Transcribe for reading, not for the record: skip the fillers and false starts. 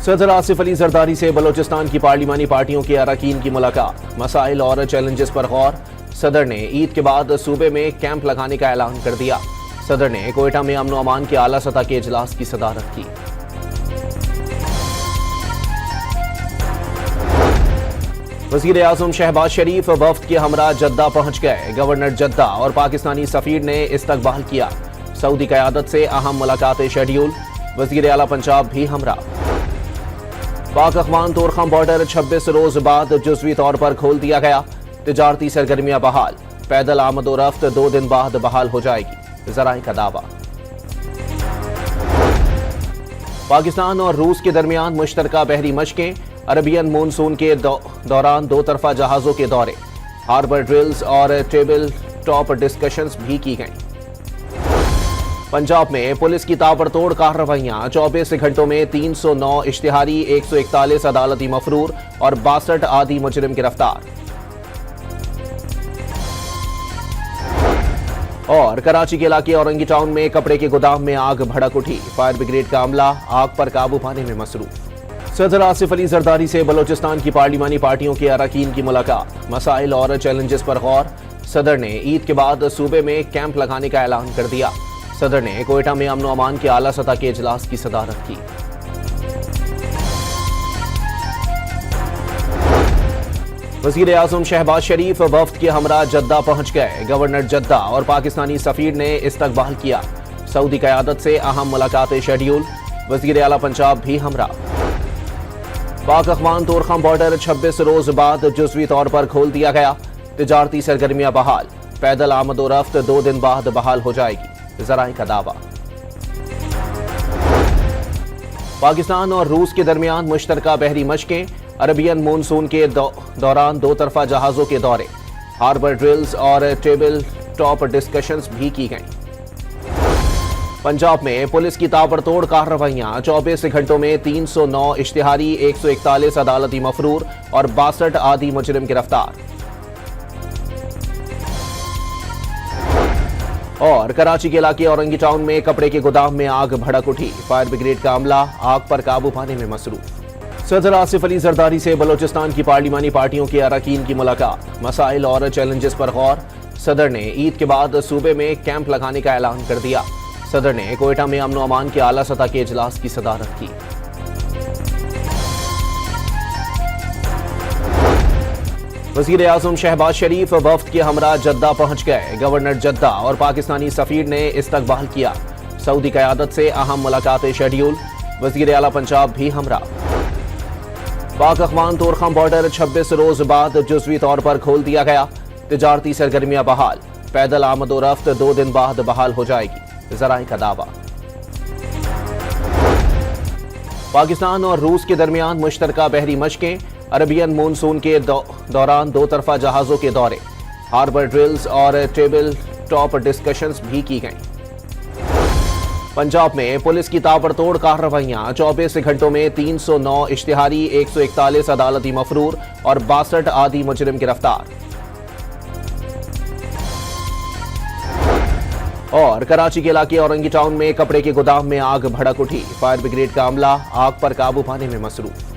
सदर आसिफ अली जरदारी से बलोचिस्तान की पार्लिमानी पार्टियों के अरकान की मुलाकात, मसाइल और चैलेंजेस पर गौर। सदर ने ईद के बाद सूबे में कैंप लगाने का ऐलान कर दिया। सदर ने कोयटा में अमन अमान के आला सतह के इजलास की सदारत की। वज़ीर आज़म शहबाज शरीफ वफ्द के हमरा जद्दा पहुंच गए। गवर्नर जद्दा और पाकिस्तानी सफीर ने इस्तकबाल किया। सऊदी क़यादत से अहम मुलाकातें शेड्यूल। वज़ीर आला पंजाब भी हमरा। पाक अफगान तोरखम बॉर्डर 26 रोज बाद जुज़वी तौर पर खोल दिया गया। तिजारती सरगर्मियां बहाल। पैदल आमद और रफ्त 2 दिन बाद बहाल हो जाएगी, ज़राए का दावा। पाकिस्तान और रूस के दरमियान मुश्तरका बहरी मशकें। अरबियन मानसून के दौरान 2 तरफा जहाजों के दौरे, हार्बर ड्रिल्स और टेबल टॉप डिस्कशंस भी की गईं। पंजाब में पुलिस की ताबड़तोड़ कार्रवाइयां। 24 घंटों में 309 इश्तिहारी, 141 अदालती मफरूर और 62 आदी मुजरिम गिरफ्तार। और कराची के इलाके औरंगी टाउन में कपड़े के गोदाम में आग भड़क उठी। फायर ब्रिगेड का अमला आग पर काबू पाने में मसरूफ। सदर आसिफ अली जरदारी से बलोचिस्तान की पार्लिमानी पार्टियों के अरकान की मुलाकात, मसाइल और चैलेंजेस पर गौर। सदर ने ईद के बाद सूबे में कैंप लगाने का ऐलान कर दिया। सदर ने कोयटा में अमन अमान के आला सतह के इजलास की सदारत की। वज़ीर आज़म शहबाज शरीफ वफ्द के हमरा जद्दा पहुंच गए। गवर्नर जद्दा और पाकिस्तानी सफीर ने इस्तकबाल किया। सऊदी क़यादत से अहम मुलाकातें शेड्यूल। वज़ीर आला पंजाब भी हमरा। पाक अफगान तोरखम बॉर्डर 26 रोज बाद जुज़वी तौर पर खोल दिया गया। तिजारती सरगर्मियां बहाल। पैदल आमद और रफ्त 2 दिन बाद बहाल हो जाएगी, ज़राए का दावा। पाकिस्तान और रूस के दरमियान मुश्तरका बहरी मशकें। अरबियन मानसून के दौरान 2 तरफा जहाजों के दौरे, हार्बर ड्रिल्स और टेबल टॉप डिस्कशंस भी की गईं। पंजाब में पुलिस की ताबड़तोड़ कार्रवाइयां। 24 घंटों में 309 इश्तिहारी, 141 अदालती मफरूर और 62 आदी मुजरिम गिरफ्तार। और कराची के इलाके औरंगी टाउन में कपड़े के गोदाम में आग भड़क उठी। फायर ब्रिगेड का अमला आग पर काबू पाने में मसरूफ। सदर आसिफ अली जरदारी से बलोचिस्तान की पार्लिमानी पार्टियों के अरकान की मुलाकात, मसाइल और चैलेंजेस पर गौर। सदर ने ईद के बाद सूबे में कैंप लगाने का ऐलान कर दिया। सदर ने कोयटा में अमन अमान के आला सतह के इजलास की सदारत की। वज़ीर आज़म शहबाज शरीफ वफ्द के हमरा जद्दा पहुंच गए। गवर्नर जद्दा और पाकिस्तानी सफीर ने इस्तकबाल किया। सऊदी क़यादत से अहम मुलाकातें शेड्यूल। वज़ीर आला पंजाब भी हमरा। पाक अफगान तोरखम बॉर्डर 26 रोज बाद जुज़वी तौर पर खोल दिया गया। तिजारती सरगर्मियां बहाल। पैदल आमद और रफ्त 2 दिन बाद बहाल हो जाएगी, ज़राए का दावा। पाकिस्तान और रूस के दरमियान मुश्तरका बहरी मशकें। अरबियन मानसून के दौरान 2 तरफा जहाजों के दौरे, हार्बर ड्रिल्स और टेबल टॉप डिस्कशंस भी की गईं। पंजाब में पुलिस की ताबड़तोड़ कार्रवाइयां। 24 घंटों में 309 इश्तिहारी, 141 अदालती मफरूर और 62 आदी मुजरिम गिरफ्तार। और कराची के इलाके औरंगी टाउन में कपड़े के गोदाम में आग भड़क उठी। फायर ब्रिगेड का अमला आग पर काबू पाने में मसरूफ।